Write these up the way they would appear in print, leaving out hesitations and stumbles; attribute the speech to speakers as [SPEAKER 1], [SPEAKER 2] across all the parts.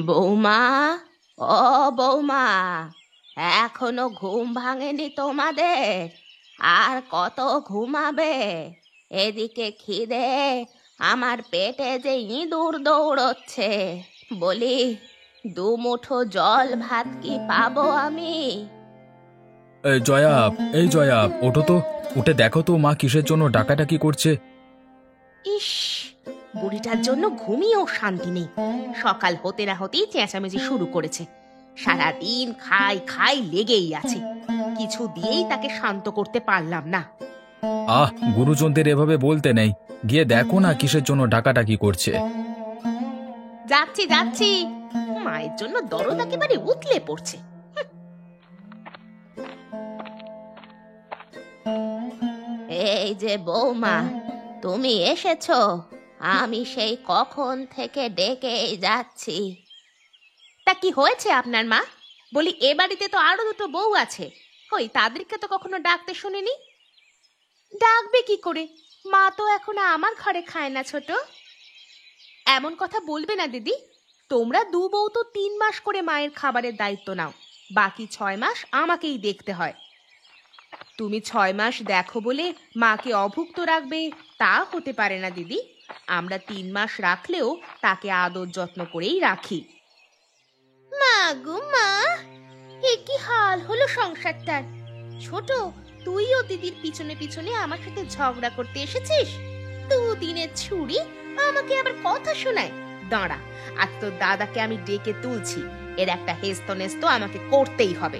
[SPEAKER 1] বৌমা, ও বৌমা, এখনো ঘুম ভাঙেনি তোমাদের? আর কত ঘুমাবে? এদিকে খিদে, আমার পেটে যে ইঁদুর দৌড়চ্ছে। বলি, দুমুঠো জল ভাত কি পাবো আমি?
[SPEAKER 2] জয়া, এই জয়া, ওঠো তো। উঠে দেখো তো মা কিসের জন্য ডাকাডাকি করছে।
[SPEAKER 1] ইস, বুড়িটার জন্য ঘুমিয়েও শান্তি নেই। সকাল হতে না হতেই চেঁচামেচি শুরু করেছে। সারাদিন খাই খাই লেগেই আছে। কিছু দিয়েই তাকে শান্ত করতে পারলাম না।
[SPEAKER 2] গুরুজনদের এভাবে বলতে নেই। গিয়ে দেখো না কিসের জন্য ডাকাডাকি করছে।
[SPEAKER 1] যাচ্ছি যাচ্ছি, মায়ের জন্য দরদ একেবারে উতলে পড়ছে। এই যে বৌমা, তুমি এসেছো। আমি সেই কখন থেকে ডেকেই যাচ্ছি। তা কি হয়েছে আপনার মা? বলি, এ বাড়িতে তো আরো দুটো বউ আছে, কই তাদেরকে তো কখনো ডাকতে শুনিনি। ডাকবে কি করে? মা তো এখনো আমার ঘরে খায় না ছোট। এমন কথা বলবে না দিদি। তোমরা দু বউ তো 3 মাস করে মায়ের খাবারের দায়িত্ব নাও, বাকি 6 মাস আমাকেই দেখতে হয়। তুমি 6 মাস দেখো বলে মাকে অভুক্ত রাখবে তা হতে পারে না দিদি। আমরা 3 মাস রাখলেও তাকে আদর যত্ন করেই রাখি। মা গো মা, এ কি হাল হলো সংসারটার। ছোট, তুইও দিদির পিছনে পিছনে আমার সাথে ঝগড়া করতে এসেছিস? দুদিনের ছুরি আমাকে আবার কথা শোনায়। দাঁড়া, আজ তো দাদাকে আমি ডেকে তুলছি। এর একটা হেস্তনেস্ত আমাকে করতেই হবে।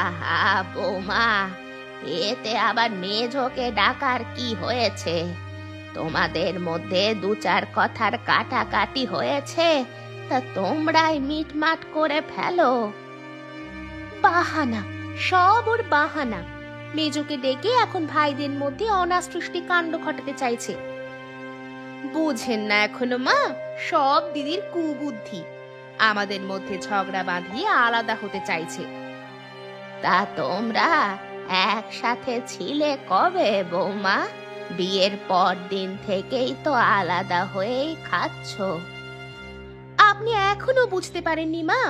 [SPEAKER 1] আহা বৌমা, এতে আবার মেজোকে ডাকার কি হয়েছে? তোমাদের মধ্যে 2-4 কথার কাটাকাটি হয়েছে, তা তোমরাই মিটমাট করে ফেলো। বাহানা, সব ওর বাহানা। মেজোকে ডেকে এখন ভাইদের মধ্যে অনাসৃষ্টি কাণ্ড ঘটাতে চাইছে। বুঝেন না এখনো মা, সব দিদির কুবুদ্ধি। আমাদের মধ্যে ঝগড়া বাঁধিয়ে আলাদা হতে চাইছে। তা তোমরা একসাথে ছিলে কবে বৌমা? বিয়ের পর দিন থেকেই তো আলাদা হয়েই খাচ্ছ। আপনি এখনো বুঝতে পারেননি মা?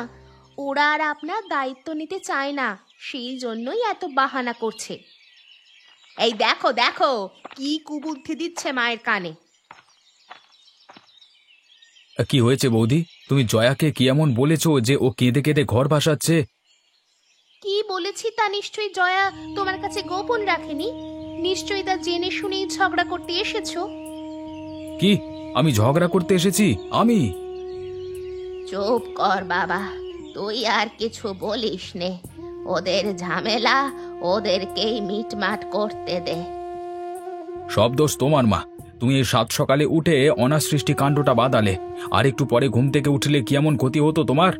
[SPEAKER 1] ওরা আর আপনার দায়িত্ব নিতে চায় না, সেই জন্যই এত বাহানা করছে। এই দেখো দেখো, কি কুবুদ্ধি দিচ্ছে মায়ের কানে।
[SPEAKER 2] কি হয়েছে বৌদি? তুমি জয়াকে কি এমন বলেছো যে ও কেঁদে কেঁদে ঘর ভাসাচ্ছে?
[SPEAKER 1] কি বলেছি তা নিশ্চয়ই জয়া তোমার কাছে গোপন রাখেনি। নিশ্চয়ই তা জেনে শুনেই ঝগড়া করতে এসেছো।
[SPEAKER 2] কি? আমি ঝগড়া করতে এসেছি? আমি?
[SPEAKER 1] চুপ কর বাবা, তুই আর কিছু বলিস নে। ওদের ঝামেলা ওদেরকেই মিটমাট করতে দে।
[SPEAKER 2] সব দোষ তোমার মা। তুমি এই 7 সকালে উঠে অনাসৃষ্টি কাণ্ডটা বাঁধালে, আর একটু পরে ঘুম থেকে উঠলে কি এমন ক্ষতি হতো তোমার?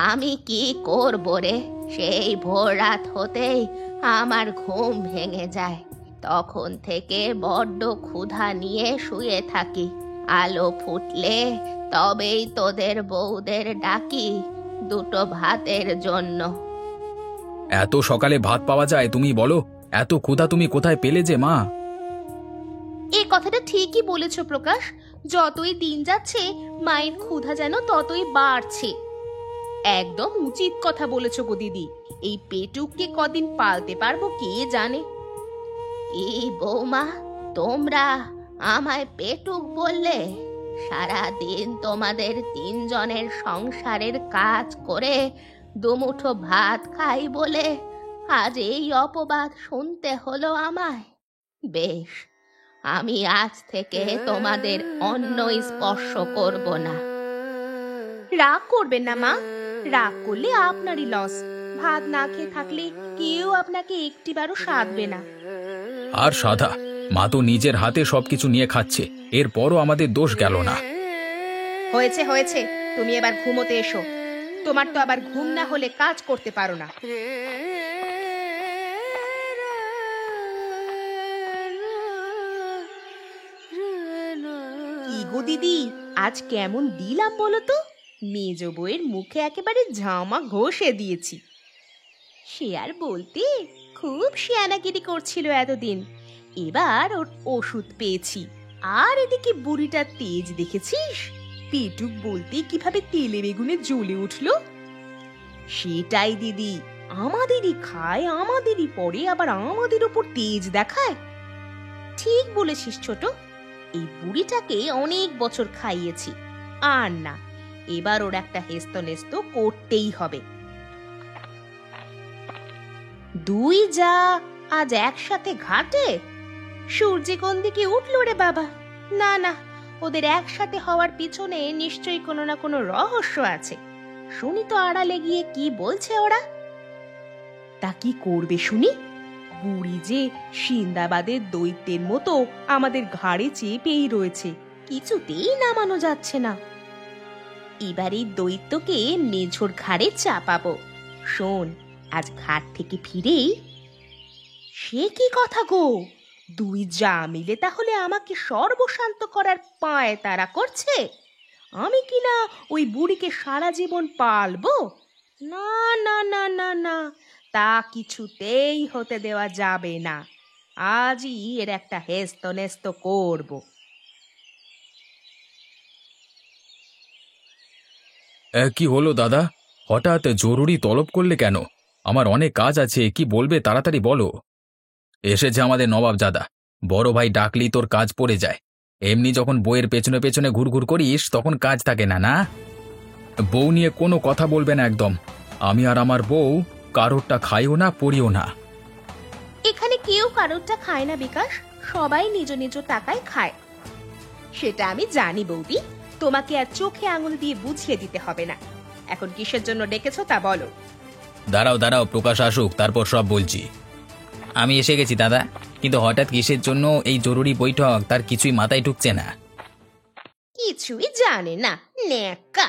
[SPEAKER 1] আমি কি করব রে? সেই ভোর রাত হতেই আমার ঘুম ভেঙে যায়। তখন থেকে বড্ড ক্ষুধা নিয়ে শুয়ে থাকি। আলো ফুটলে তবেই তোদের বউদের ডাকি দুটো ভাতের জন্য।
[SPEAKER 2] এত সকালে ভাত পাওয়া যায় তুমি বলো? এত ক্ষুধা তুমি কোথায় পেলে যে মা?
[SPEAKER 1] এই কথাটা ঠিকই বলেছ প্রকাশ। যতই দিন যাচ্ছে মায়ের ক্ষুধা যেন ততই বাড়ছে। একদম উচিত কথা বলেছ গো দিদি। এই পেটুককে কদিন পালতে পারবো কে জানে। এই বৌমা, তোমরা আমায় পেটুক বললে? সারা দিন তোমাদের 3 জনের সংসারের কাজ করে দুমুঠো ভাত খাই বলে আজ এই অপবাদ শুনতে হলো আমায়। বেশ, আমি আজ থেকে তোমাদের অন্ন স্পর্শ করব না। রাগ করবেন না মা, রাগ করলে আপনারই লস। ভাত না খেয়ে থাকলে কেউ আপনাকে একটিবারও সাধবে না।
[SPEAKER 2] আর সাধা, মা তো নিজের হাতে সবকিছু নিয়ে খাচ্ছে, এরপরও আমাদের দোষ গেল না।
[SPEAKER 1] হয়েছে হয়েছে, তুমি এবার ঘুমোতে এসো। তোমার তো আবার ঘুম না হলে কাজ করতে পারো না। কি গো দিদি, আজ কেমন দিলাম বলো তো? মেজ বউয়ের মুখে একেবারে জামা ঘষে দিয়েছি। সে আর বলতে, খুব শিয়ানাগিরি করছিল এতদিন। এবার ওর ওষুধ পেয়েছি। আর এদিকে বুড়িটার তেজ দেখেছিস?
[SPEAKER 3] পেটুক বলতে কিভাবে তেলে বেগুনে জ্বলে উঠলো। সেটাই দিদি, আমাদেরই খায়, আমাদেরই পরে, আবার আমাদের উপর তেজ দেখায়।
[SPEAKER 1] ঠিক বলেছিস ছোট, এই বুড়িটাকে অনেক বছর খাইয়েছি, আর না, এবার ওর একটা হেস্তনেস্ত করতেই হবে। দুই যা আজ একসাথে ঘাটে? সূর্য কোন দিকে উঠলো রে বাবা? না না, ওদের একসাথে হওয়ার পিছনে নিশ্চয়ই কোনো না কোনো রহস্য আছে। শুনি তো আড়ালে গিয়ে কি বলছে ওরা।
[SPEAKER 3] তা কি করবে শুনি? বুড়ি যে সিন্দাবাদের দৈত্যের মতো আমাদের ঘাড়ে চেপেই রয়েছে,
[SPEAKER 1] কিছুতেই নামানো যাচ্ছে না। এবার এই দৈত্যকে মেঝোর ঘাড়ে চাপাবো। শোন, আজ ঘাট থেকে ফিরেই।
[SPEAKER 3] সে কি কথা গো? দুই যা মিলে তাহলে আমাকে সর্বশান্ত করার পায় তারা করছে? আমি কিনা ওই বুড়িকে সারা জীবন পালবো? না না না না না, তা কিছুতেই হতে দেওয়া যাবে না। আজই এর একটা হেস্তনেস্ত করব।
[SPEAKER 2] কি হলো দাদা? হঠাৎ জরুরি তলব করলে কেন? আমার অনেক কাজ আছে, কি বলবে তাড়াতাড়ি বলো। এসেছে আমাদের নবাবজাদা। বড় ভাই ডাকলেই তোর কাজ পড়ে যায়। এমনি যখন বউয়ের পেছনে পেছনে ঘুরঘুর করিস তখন কাজ থাকে না। না, বউ নিয়ে কোনো কথা বলবে না একদম। আমি আর আমার বউ কারোরটা খাইও না, পড়িও না।
[SPEAKER 1] এখানে কেউ কারোরটা খায় না বিকাশ, সবাই নিজ নিজ টাকায় খায়।
[SPEAKER 3] সেটা আমি জানি বৌদি, তোমাকে আর চোখে আঙুল দিয়ে বুঝিয়ে দিতে হবে না। এখন কিসের জন্য ডেকেছো তা বলো।
[SPEAKER 2] দাঁড়াও দাঁড়াও, প্রকাশ আসুক, তারপর সব বলছি। আমি এসে গেছি দাদা, কিন্তু হঠাৎ কিসের জন্য এই জরুরি বৈঠক তার কিছুই মাথায় ঢুকছে না।
[SPEAKER 1] কিছুই জানে না, ন্যাকা।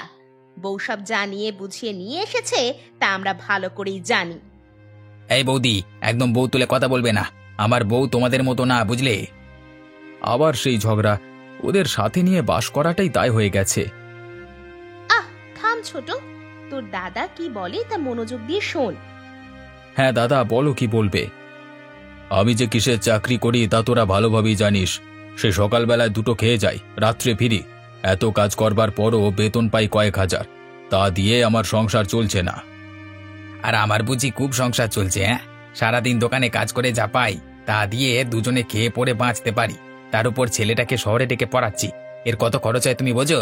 [SPEAKER 1] বউ সব জানিয়ে বুঝিয়ে নিয়ে এসেছে, তা আমরা ভালো করেই জানি।
[SPEAKER 2] এই বৌদি, একদম বউ তুলে কথা বলবে না। আমার বউ তোমাদের মতো না, বুঝলে? আবার সেই ঝগড়া। ওদের সাথে নিয়ে বাস করাটাই দায় হয়ে গেছে।
[SPEAKER 1] আহ, থাম ছোট, তোর দাদা কি বলে তা মনোযোগ দিয়ে শোন।
[SPEAKER 2] হ্যাঁ দাদা, বলো কি বলবে। আমি যে কিসের চাকরি করি তা তোরা ভালোভাবেই জানিস। সে সকালবেলায় দুটো খেয়ে যাই, রাত্রে ফিরি। এত কাজ করবার পরও বেতন পাই কয়েক হাজার। তা দিয়ে আমার সংসার চলছে না। আর আমার বুঝি খুব সংসার চলছে। হ্যাঁ, সারাদিন দোকানে কাজ করে যা পাই তা দিয়ে দুজনে খেয়ে পড়ে বাঁচতে পারি। তার উপর ছেলেটাকে শহরে ডেকে পড়াচ্ছি, এর কত খরচ হয় তুমি বোঝো?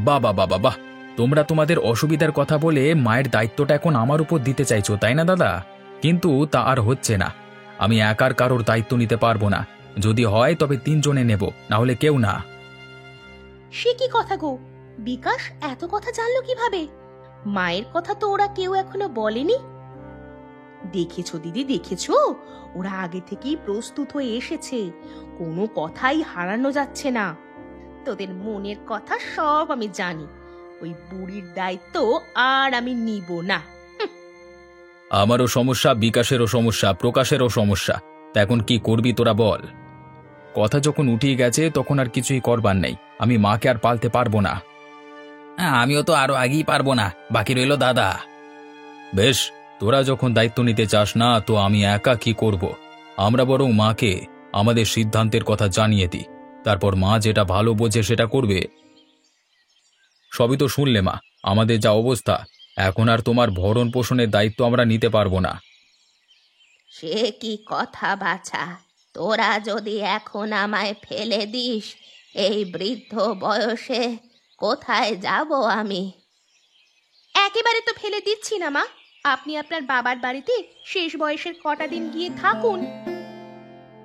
[SPEAKER 2] বাবা বাবা বাহ, তোমরা তোমাদের অসুবিধার কথা বলে মায়ের দায়িত্বটা এখন আমার উপর দিতে চাইছো, তাই না দাদা? কিন্তু তা আর হচ্ছে না। আমি একার কারোর দায়িত্ব নিতে পারবো না। যদি হয় তবে 3 জনে নেব, না হলে কেউ না।
[SPEAKER 1] সে কি কথা গো? বিকাশ এত কথা জানলো কিভাবে? মায়ের কথা তো ওরা কেউ এখনো বলেনি।
[SPEAKER 3] দেখেছো দিদি, দেখেছো? ওরা আগে থেকেই প্রস্তুত হয়ে এসেছে, কোনো কথাই হারানো যাচ্ছে না।
[SPEAKER 1] তোদের মনের কথা সব আমি জানি। ওই বুড়ির দায়িত্ব আর আমি নিব না।
[SPEAKER 2] আমারও সমস্যা, বিকাশেরও সমস্যা, প্রকাশেরও সমস্যা। তা এখন কি করবি তোরা বল? কথা যখন উঠিয়ে গেছে তখন আর কিছুই করবার নেই। আমি মাকে আর পালতে পারবো না। আমিও তো আরো আগেই পারবো না, বাকি রইল দাদা। বেশ, তোরা যখন দায়িত্ব নিতে চাস না তো আমি একা কি করব? আমরা বরং মাকে আমাদের সিদ্ধান্তের কথা জানিয়ে দিই, তারপর মা যেটা ভালো বোঝে সেটা করবে। সবই তো শুনলে মা, আমাদের যা অবস্থা, এখন আর তোমার ভরণ পোষণের দায়িত্ব আমরা নিতে পারবো না।
[SPEAKER 1] সে কি কথা বাছা? তোরা যদি এখন আমায় ফেলে দিস এই বৃদ্ধ বয়সে, কোথায় যাব আমি?
[SPEAKER 3] একেবারে তো ফেলে দিচ্ছি না মা, আপনি আপনার বাবার বাড়িতে শেষ বয়সের কটা দিন গিয়ে থাকুন।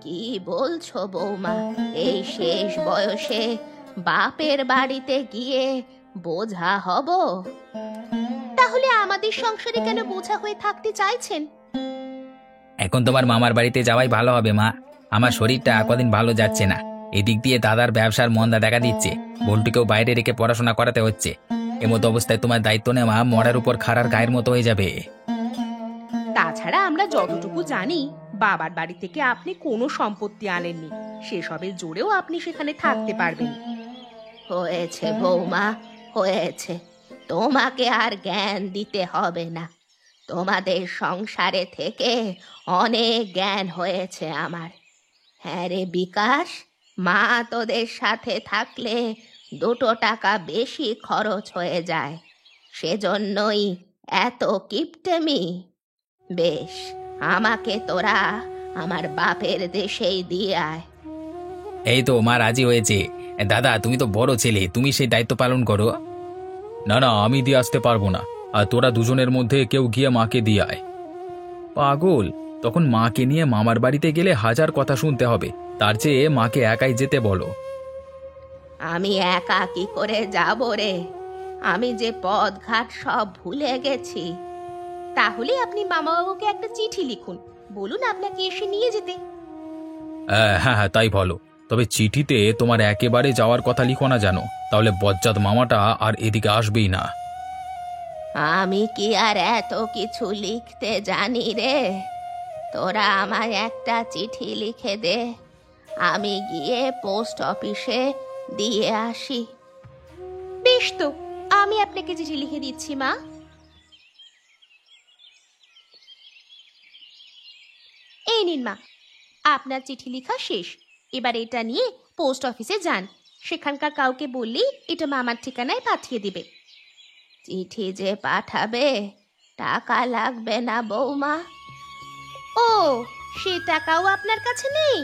[SPEAKER 1] কি বলছো বৌমা? এই শেষ বয়সে বাপের বাড়িতে গিয়ে বোঝা হব?
[SPEAKER 3] তাহলে আমাদের সংসারে কেন বোঝা হয়ে থাকতে চাইছেন?
[SPEAKER 2] এখন তোমার মামার বাড়িতে যাওয়াই ভালো হবে মা। আমার শরীরটা কদিন ভালো যাচ্ছে না। এদিক দিয়ে দাদার ব্যবসার মন্দা দেখা দিচ্ছে, বল্টুকেও বাইরে রেখে পড়াশোনা করাতে হচ্ছে। এমতো অবস্থায় তোমার দায়িত্ব নেওয়া মরার উপর খাড়ার গায়ের মতো হয়ে যাবে।
[SPEAKER 3] তাছাড়া আমরা যতটুকু জানি, বাবার বাড়ি থেকে আপনি কোনো সম্পত্তি আনেননি, সেসবের জোরেও আপনি সেখানে থাকতে পারবেন।
[SPEAKER 1] হয়েছে বৌমা, হয়েছে। তোমাকে আর জ্ঞান দিতে হবে না। তোমাদের সংসারে থেকে অনেক জ্ঞান হয়েছে আমার। হ্যাঁ রে বিকাশ, মা তোদের সাথে থাকলে টাকা বেশি খরচ হয়ে যায়, সেজন্যই এত কিপটেমি। বেশ, আমাকে তোরা আমার বাপের দেশেই দিয়ে আয়।
[SPEAKER 2] এই তো মা রাজি হয়েছে। দাদা, তুমি তো বড় ছেলে, তুমি সেই দায়িত্ব পালন করো। না না, আমি দিয়ে আসতে পারবো না। আর তোরা দুজনের মধ্যে কেউ গিয়ে মাকে দিয়ে আয়। পাগল, তখন মাকে নিয়ে মামার বাড়িতে গেলে হাজার কথা শুনতে হবে। তার চেয়ে মাকে একাই যেতে বলো।
[SPEAKER 1] আমি একা কি করে যাব রে? আমি যে পথ ঘাট সব ভুলে গেছি।
[SPEAKER 3] তাহলে আপনি মামাবাবুকে একটা চিঠি লিখুন, বলুন আপনাকে এসে নিয়ে যেতে।
[SPEAKER 2] হ্যাঁ হ্যাঁ, তাই ভালো। তবে চিঠিতে তোমার একেবারে যাওয়ার কথা লিখো না জানো, তাহলে বজ্জাত মামাটা আর এদিকে আসবেই না।
[SPEAKER 1] আমি কি আর এত কিছু লিখতে জানি রে? তোরা আমায় একটা চিঠি লিখে দে, আমি গিয়ে পোস্ট অফিসে দিয়ে আসি।
[SPEAKER 3] বেশ তো, আমি আপনাকে চিঠি লিখে দিচ্ছি মা। এই নিন মা, আপনার চিঠি লেখা শেষ। এবার এটা নিয়ে পোস্ট অফিসে যান, সেখানকার কাউকে বললেই এটা মামার ঠিকানায় পাঠিয়ে দিবে।
[SPEAKER 1] চিঠি যে পাঠাবে, টাকা লাগবে না বৌমা?
[SPEAKER 3] ও, সে টাকাও আপনার কাছে নেই?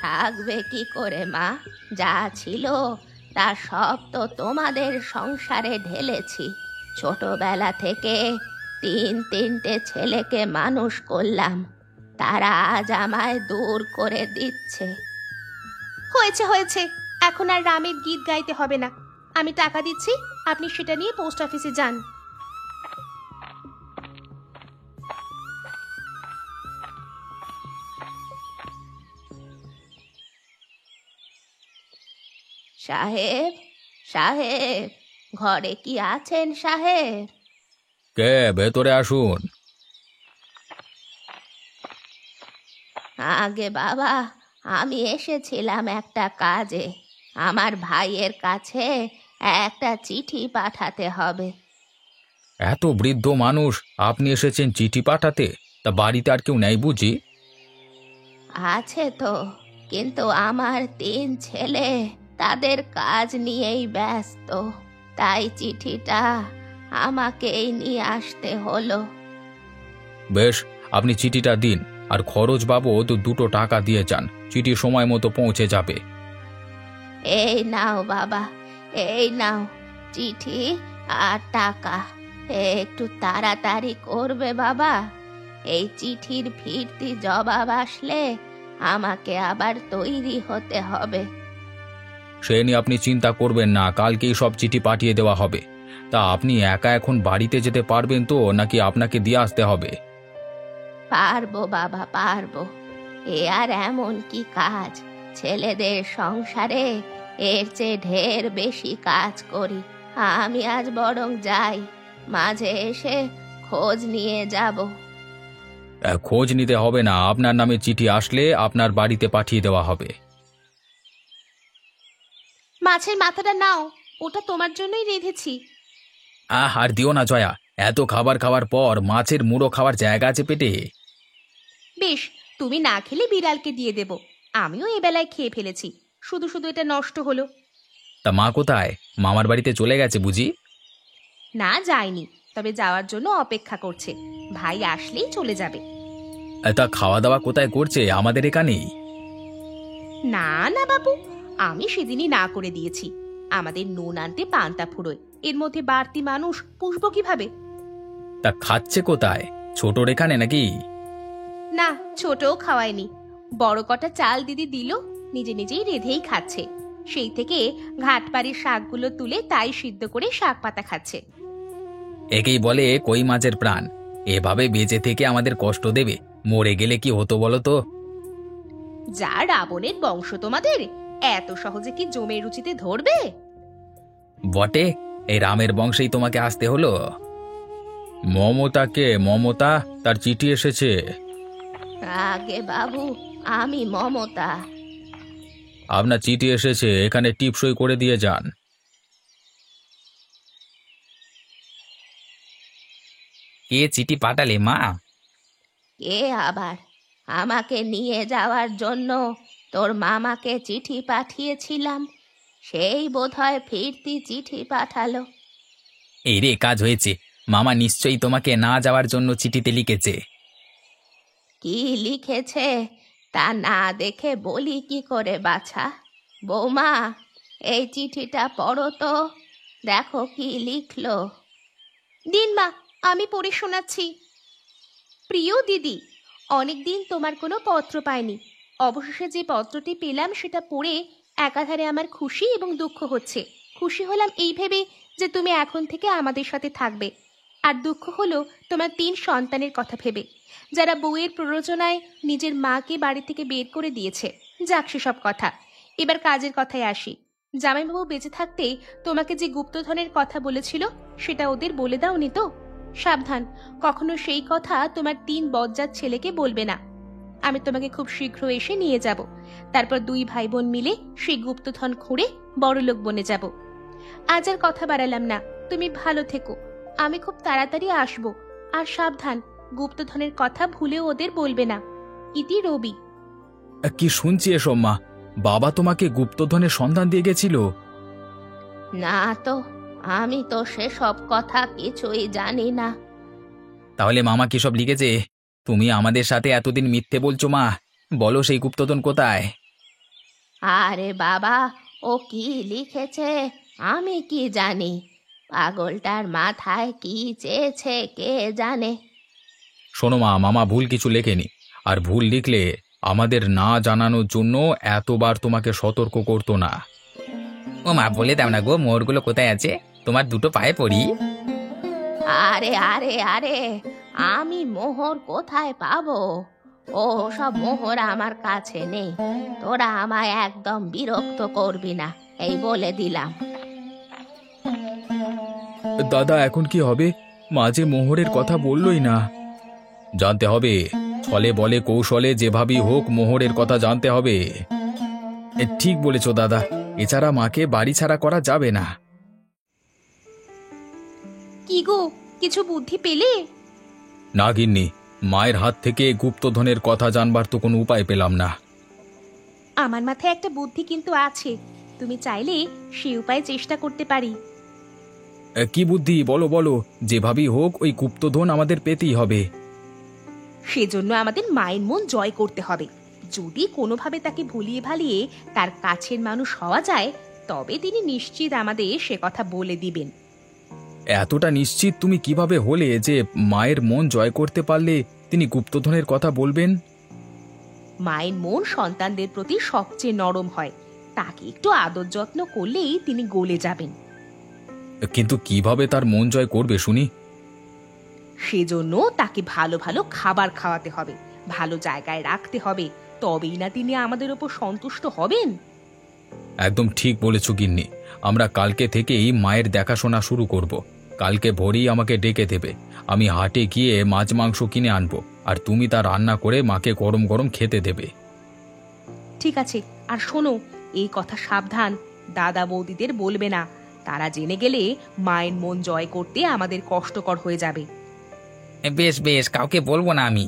[SPEAKER 1] থাকবে কি করে মা? যা ছিল তা সব তো তোমাদের সংসারে ঢেলেছি। ছোটবেলা থেকে তিনটে ছেলেকে মানুষ করলাম, তারা আজ আমায় দূর করে দিচ্ছে।
[SPEAKER 3] হয়েছে হয়েছে, এখন আর রামের গীত গাইতে হবে না। আমি টাকা দিচ্ছি, আপনি সেটা নিয়ে পোস্ট অফিসে যান।
[SPEAKER 1] সাহেব, সাহেব, ঘরে কি আছেন সাহেব?
[SPEAKER 2] কে? ভেতরে আসুন।
[SPEAKER 1] আগে বাবা, আমি এসেছিলাম একটা কাজে। আমার ভাইয়ের কাছে একটা চিঠি পাঠাতে হবে।
[SPEAKER 2] এত বৃদ্ধ মানুষ, আপনি এসেছেন চিঠি পাঠাতে? তা বাড়িতে আর কেউ নেই বুঝি?
[SPEAKER 1] আছে তো, কিন্তু আমার 3 ছেলে তাদের কাজ নিয়েই ব্যস্ত, তাই চিঠিটা আমাকেই নিয়ে আসতে হলো।
[SPEAKER 2] বেশ, আপনি চিঠিটা দিন, আর খরচ বাবদ 2 টাকা দিয়ে যান। চিঠি সময় মতো পৌঁছে যাবে।
[SPEAKER 1] এই নাও বাবা, এই নাও চিঠি আর টাকা। একটু তাড়াতাড়ি করবে বাবা, এই চিঠির ফিরতি জবাব আসলে আমাকে আবার তৈরি হতে হবে।
[SPEAKER 2] সে নিয়ে আপনি চিন্তা করবেন না, কালকেই সব চিঠি পাঠিয়ে দেওয়া হবে। তা আপনি একা এখন বাড়িতে যেতে পারবেন তো, নাকি আপনাকে দিয়ে আসতে হবে?
[SPEAKER 1] পারবো বাবা, পারবো। এ আর এমন কি কাজ, ছেলেদের সংসারে এর চেয়ে ঢের বেশি কাজ করি। আমি আজ বরং যাই, মাঝে এসে খোঁজ নিয়ে যাব।
[SPEAKER 2] খোঁজ নিতে হবে না, আপনার নামে চিঠি আসলে আপনার বাড়িতে পাঠিয়ে দেওয়া হবে।
[SPEAKER 3] মাছের মাথাটা নাও, ওটা তোমার জন্যই রেঁধেছি।
[SPEAKER 2] আর দিও না জয়া, এত খাবার খাওয়ার পর মাছের মুড়ো খাওয়ার জায়গা আছে পেটে?
[SPEAKER 3] বেশ, তুমি না খেলে বিড়ালকে দিয়ে দেব। আমিও এবেলায় খেয়ে ফেলেছি, শুধু শুধু এটা নষ্ট হলো।
[SPEAKER 2] তা মা কোথায়? মামার বাড়িতে চলে গেছে বুঝি?
[SPEAKER 3] না, যায়নি, তবে যাওয়ার জন্য অপেক্ষা করছে। ভাই আসলেই চলে যাবে।
[SPEAKER 2] তা খাওয়া দাওয়া কোথায় করছে, আমাদের এখানেই?
[SPEAKER 3] না না বাবু, আমি সেদিনই না করে দিয়েছি। আমাদের নুন আনতে পান্তা ফুরোয়, এর মধ্যে বাড়তি মানুষ পুষবো কিভাবে?
[SPEAKER 2] তা খাচ্ছে কোথায়, ছোটর এখানে নাকি?
[SPEAKER 3] না, ছোটও খাওয়ায়নি। বড় কটা চাল দিদি দিল, নিজে নিজেই রেঁধেই খাচ্ছে। সেই থেকে ঘাটপাড়ির শাকগুলো তুলে তাই সিদ্ধ করে শাক পাতা খাচ্ছে।
[SPEAKER 2] একেই বলে কই মাছের প্রাণ। এভাবে বেঁচে থেকে আমাদের কষ্ট দেবে, মরে গেলে কি হতো বলো তো?
[SPEAKER 3] যা রাবণের বংশ তোমাদের, এত সহজে কি জমের রুচিতে ধরবে?
[SPEAKER 2] বটে, এই রামের বংশেই তোমাকে আসতে হলো। মমতাকে? মমতা, তার চিঠি এসেছে।
[SPEAKER 1] আগে বাবু, আমি মমতা।
[SPEAKER 2] আপনার চিঠি এসেছে, এখানে টিপসই করে দিয়ে যান। কে চিঠি পাঠালে মা?
[SPEAKER 1] কে আবার? আমাকে নিয়ে যাওয়ার জন্য তোর মামাকে চিঠি পাঠিয়েছিলাম, সেই বোধহয় ফিরতি চিঠি পাঠালো।
[SPEAKER 2] এই রে, কাজ হয়েছে। মামা নিশ্চয়ই তোমাকে না যাওয়ার জন্য চিঠিতে লিখেছে।
[SPEAKER 1] কি লিখেছে তা না দেখে বলি কি করে বাছা? বৌমা, এই চিঠিটা পড়ো তো, দেখো কি লিখলো। দিন মা, আমি পড়ে শোনাচ্ছি। প্রিয় দিদি, অনেকদিন তোমার কোনো পত্র পাইনি। অবশেষে যে পত্রটি পেলাম সেটা পড়ে একাধারে আমার খুশি এবং দুঃখ হচ্ছে। খুশি হলাম এই ভেবে যে তুমি এখন থেকে আমাদের সাথে থাকবে, আর দুঃখ হলো তোমার 3 সন্তানের কথা ভেবে, যারা বউয়ের প্ররোচনায় নিজের মাকে বাড়ি থেকে বের করে দিয়েছে। যাক সেসব কথা, এবার কাজের কথায় আসি। জামাইবাবু বেঁচে থাকতে তোমাকে যে গুপ্তধনের কথা বলেছিল সেটা ওদের বলে দাওনি তো? সাবধান, কখনো সেই কথা তোমার 3 বজ্জাত ছেলেকে বলবে না। আমি তোমাকে খুব শীঘ্র এসে নিয়ে যাব, তারপর 2 ভাই বোন মিলে সেই গুপ্তধন খুঁড়ে বড়লোক বনে যাব। আজ আর কথা বাড়ালাম না, তুমি ভালো থেকো। আমি খুব তাড়াতাড়ি আসব। আর সাবধান, গুপ্তধনের কথা ভুলেও ওদের বলবে না। ইতি রবি।
[SPEAKER 2] কি শুনছি এসব মা? বাবা তোমাকে গুপ্তধনের সন্ধান দিয়ে গেছিল?
[SPEAKER 1] না তো, আমি তো সেসব কথা কিছুই জানি না।
[SPEAKER 2] তাহলে মামা কি সব লিখেছে? তুমি আমাদের সাথে এতদিন মিথ্যে বলছো মা। বলো সেই গুপ্তধন কোথায়?
[SPEAKER 1] আরে বাবা, ও কি লিখেছে আমি কি জানি? পাগলটার মাথায় কি চেয়েছে কে জানে।
[SPEAKER 2] শোনো মা, মামা ভুল কিছু লেখেনি। আর ভুল লিখলে আমাদের না জানানোর জন্য এতবার তোমাকে সতর্ক করতো না। ও মা, বলে দাও না গো, মোহরগুলো কোথায় আছে? তোমার দুটো পায়ে পড়ি।
[SPEAKER 1] আরে আরে আরে, আমি মোহর কোথায় পাবো? ও সব মোহর আমার কাছে নেই। তোরা আমায় একদম বিরক্ত করবি না, এই বলে দিলাম।
[SPEAKER 2] দাদা, এখন কি হবে? মাঝে মোহরের কথা বললই না। জানতে হবে, ছলে বলে কৌশলে যেভাবেই হোক মোহরের কথা জানতে হবে। ঠিক বলেছ দাদা, এছাড়া মাকে বাড়ি ছাড়া করা যাবে না।
[SPEAKER 3] কি গো, কিছু বুদ্ধি পেলে?
[SPEAKER 2] না গিন্নি, মায়ের হাত থেকে গুপ্তধনের কথা জানবার তো কোনো উপায় পেলাম না।
[SPEAKER 3] আমার মাথায় একটা বুদ্ধি কিন্তু আছে, তুমি চাইলে সেই উপায় চেষ্টা করতে পারি।
[SPEAKER 2] কি বুদ্ধি? বলো বলো, যেভাবেই হোক ওই গুপ্তধন আমাদের পেতেই হবে।
[SPEAKER 3] সেজন্য আমাদের মায়ের মন জয় করতে হবে। যদি কোনোভাবে তাকে ভুলিয়ে ভালিয়ে তার কাছের মানুষ হওয়া যায়, তবে তিনি নিশ্চিত আমাদের সে কথা বলে দিবেন।
[SPEAKER 2] এতটা নিশ্চিত তুমি কিভাবে হলে যে মায়ের মন জয় করতে পারলে তিনি গুপ্তধনের কথা বলবেন?
[SPEAKER 3] মায়ের মন সন্তানদের প্রতি সবচেয়ে নরম হয়, তাকে একটু আদর যত্ন করলেই তিনি গলে যাবেন।
[SPEAKER 2] কিন্তু কিভাবে তার মন জয় করবে শুনি?
[SPEAKER 3] সেজন্য তাকে ভালো ভালো খাবার খাওয়াতে হবে, ভালো জায়গায় রাখতে হবে, তবেই না তিনি আমাদের ওপর সন্তুষ্ট হবেন।
[SPEAKER 2] একদম ঠিক বলেছ গিন্নি। আমরা কালকে থেকেই মায়ের দেখাশোনা শুরু করব। কালকে ভোরেই আমাকে ডেকে দেবে। আমি হাটে গিয়ে মাছ মাংস কিনে আনবো, আর তুমি তা রান্না করে মাকে গরম গরম খেতে দেবে।
[SPEAKER 3] ঠিক আছে, আর শোনো, এই কথা সাবধান, দাদা বৌদিদের বলবে না। তারা জেনে গেলে মায়ের মন জয় করতে আমাদের কষ্টকর হয়ে যাবে।
[SPEAKER 2] বেশ বেশ, কাউকে বলবো না আমি।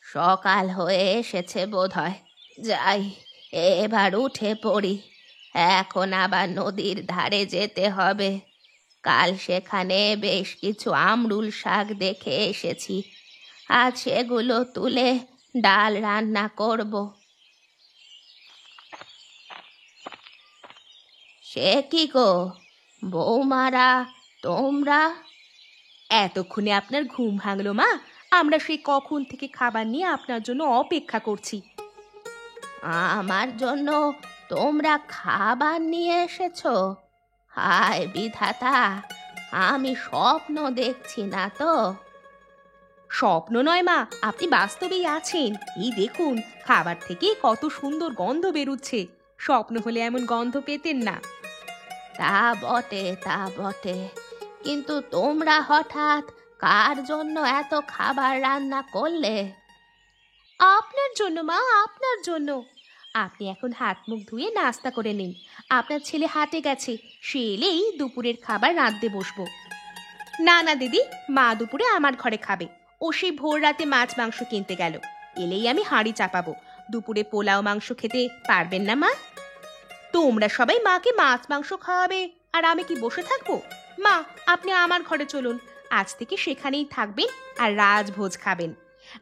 [SPEAKER 1] সকাল হয়ে এসেছে বোধহয়, যাই এবার উঠে পড়ি। এখন আবার নদীর ধারে যেতে হবে। কাল সেখানে বেশ কিছু আমরুল শাক দেখে এসেছি, আজ সেগুলো তুলে ডাল রান্না করব। সে কি গো বৌমারা, তোমরা
[SPEAKER 3] এতক্ষণে আপনার ঘুম ভাঙলো মা? আমরা সেই কখন থেকে খাবার নিয়ে আপনার জন্য অপেক্ষা করছি।
[SPEAKER 1] আমার জন্য তোমরা খাবার নিয়ে এসেছো? হায় বিধাতা, আমি স্বপ্ন দেখছি না তো?
[SPEAKER 3] স্বপ্ন নয় মা, আপনি বাস্তবেই আছেন। এই দেখুন, খাবার থেকে কত সুন্দর গন্ধ বেরুচ্ছে। স্বপ্ন হলে এমন গন্ধ পেতেন না।
[SPEAKER 1] তা বটে তা বটে, কিন্তু তোমরা হঠাৎ কার জন্য এত খাবার রান্না করলে?
[SPEAKER 3] আপনার জন্য মা, আপনার জন্য। আপনি এখন হাত মুখ ধুয়ে নাস্তা করে নিন। আপনার ছেলে হাটে গেছে, সে এলেই দুপুরের খাবার রাঁধতে বসবো। না না দিদি, মা দুপুরে আমার ঘরে খাবে। ও সেই ভোর রাতে মাছ মাংস কিনতে গেল, এলেই আমি হাঁড়ি চাপাবো। দুপুরে পোলাও মাংস খেতে পারবেন না মা? তোমরা সবাই মাকে মাছ মাংস খাওয়াবে আর আমি কি বসে থাকবো? মা, আপনি আমার ঘরে চলুন, আজ থেকে সেখানেই থাকবেন আর রাজভোজ খাবেন।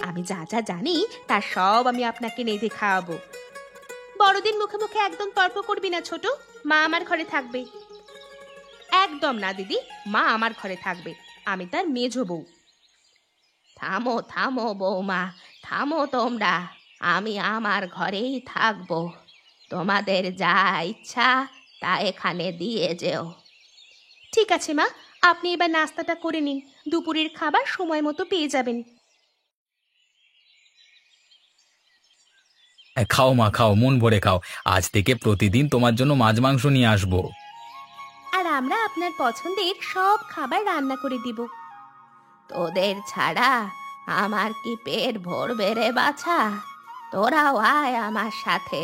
[SPEAKER 3] আমি যা যা জানি তার সব আমি আপনাকে নেধে খাওয়াবো। বড়দিন মুখে মুখে একদম তর্ক করবি না ছোট, মা আমার ঘরে থাকবে। একদম না দিদি, মা আমার ঘরে থাকবে, আমি তার মেজো বউ।
[SPEAKER 1] থামো থামো বৌমা, থামো তোমরা। আমি আমার ঘরেই থাকবো। তোমাদের যা ইচ্ছা তা এখানে দিয়ে যেও।
[SPEAKER 3] ঠিক আছে মা, আপনি এবার নাস্তাটা করে নিন, দুপুরের খাবার সময় মতো পেয়ে যাবেন।
[SPEAKER 2] খাও মা, খাও, মন ভরে খাও। আজ থেকে প্রতিদিন তোমার জন্য মাছ মাংস নিয়ে আসবো।
[SPEAKER 3] আর আমরা আপনার পছন্দের সব খাবার রান্না করে দিব।
[SPEAKER 1] তোদের ছাড়া আমার কি পেট ভরবে রে বাছা? তোরাও আয় আমার সাথে,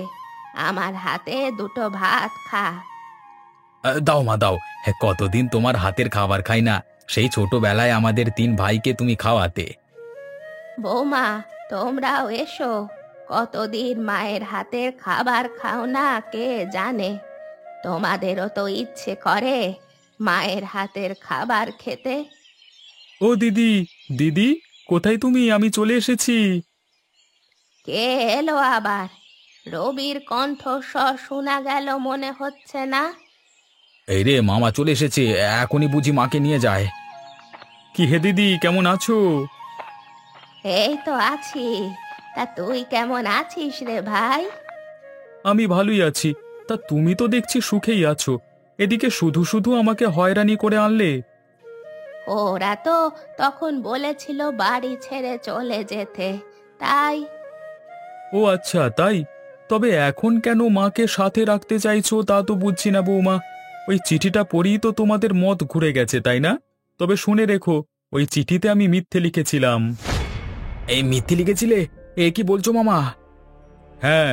[SPEAKER 1] আমার হাতে দুটো ভাত খা।
[SPEAKER 2] দাও মা, দাও। হ্যাঁ, কতদিন তোমার হাতের খাবার খাই না। সেই ছোটবেলায় আমাদের 3 ভাইকে তুমি খাওয়াতে।
[SPEAKER 1] বৌমা, তোমরাও এসো। কতদিন মায়ের হাতের খাবার খাও না কে জানে। তোমাদেরও তো ইচ্ছে করে মায়ের হাতের খাবার খেতে।
[SPEAKER 2] ও দিদি, দিদি, কোথায় তুমি? আমি চলে এসেছি।
[SPEAKER 1] কে এলো আবার? রবির কণ্ঠস্বর শোনা গেল মনে হচ্ছে না?
[SPEAKER 2] এই রে, মামা চলে এসেছে, এখনই বুঝি মাকে নিয়ে যায়। কি হে দিদি, কেমন আছো?
[SPEAKER 1] এই তো আছি। তা তুই কেমন আছিস রে ভাই?
[SPEAKER 2] আমি ভালোই আছি। তা তুমি তো দেখছি সুখেই আছো, এদিকে শুধু শুধু আমাকে হয়রানি করে আনলে।
[SPEAKER 1] ওরা তো তখন বলেছিল বাড়ি ছেড়ে চলে যেতে, তাই।
[SPEAKER 2] ও আচ্ছা, তাই? তবে এখন কেন মাকে সাথে রাখতে চাইছো তা তো বুঝছি না বৌমা। ওই চিঠিটা পড়েই তো তোমাদের মত ঘুরে গেছে, তাই না? তবে শুনে রেখো, ওই চিঠিতে আমি মিথ্যে লিখেছিলাম। এই মিথ্যে লিখেছিলে? এ কি বলছো মামা? হ্যাঁ,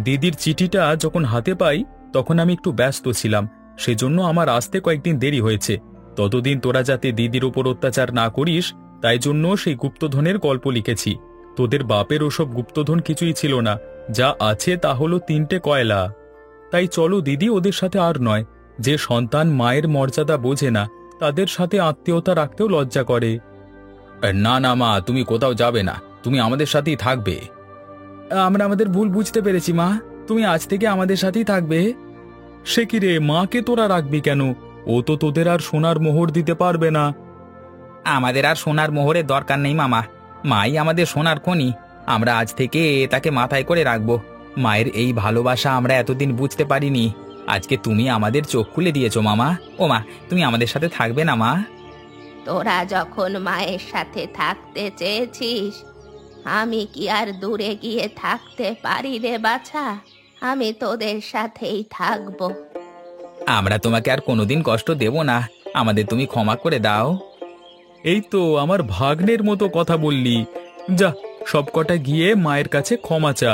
[SPEAKER 2] দিদির চিঠিটা যখন হাতে পাই তখন আমি একটু ব্যস্ত ছিলাম, সেজন্য আমার আসতে কয়েকদিন দেরি হয়েছে। ততদিন তোরা যাতে দিদির উপর অত্যাচার না করিস, তাই জন্য সেই গুপ্তধনের গল্প লিখেছি। তোদের বাপের ওসব গুপ্তধন কিছুই ছিল না, যা আছে তা হলো 3টে কয়লা। তাই চলো দিদি, ওদের সাথে আর নয়। যে সন্তান মায়ের মর্যাদা বোঝে না, তাদের সাথে আত্মীয়তা রাখতেও লজ্জা করে। না না মা, তুমি কোথাও যাবে না, তুমি আমাদের সাথেই থাকবে। আমরা আমাদের ভুল বুঝতে পেরেছি মা, তুমি আজ থেকে আমাদের সাথেই থাকবে। সে কি রে, মাকে তোরা রাখবি কেন? ও তো তোদের আর সোনার মোহর দিতে পারবে না। আমাদের আর সোনার মোহরের দরকার নেই মামা, মাই আমাদের সোনার খনি। আমরা আজ থেকে তাকে মাথায় করে রাখবো। মায়ের এই ভালোবাসা আমরা এতদিন বুঝতে পারিনি, আজকে তুমি আমাদের চোখ খুলে দিয়েছো মামা। ও মা, তুমি আমাদের সাথে থাকবে না মা?
[SPEAKER 1] তোরা যখন মায়ের সাথে থাকতে চেয়েছিস, আমি কি আর দূরে গিয়ে থাকতে পারি রে বাছা? আমি তোদের সাথেই থাকবো।
[SPEAKER 2] আমরা তোমাকে আর কোনোদিন কষ্ট দেব না, আমাদের তুমি ক্ষমা করে দাও। এই তো আমার ভাগ্নের মতো কথা বললি। যা, সবকটা গিয়ে মায়ের কাছে ক্ষমা চা।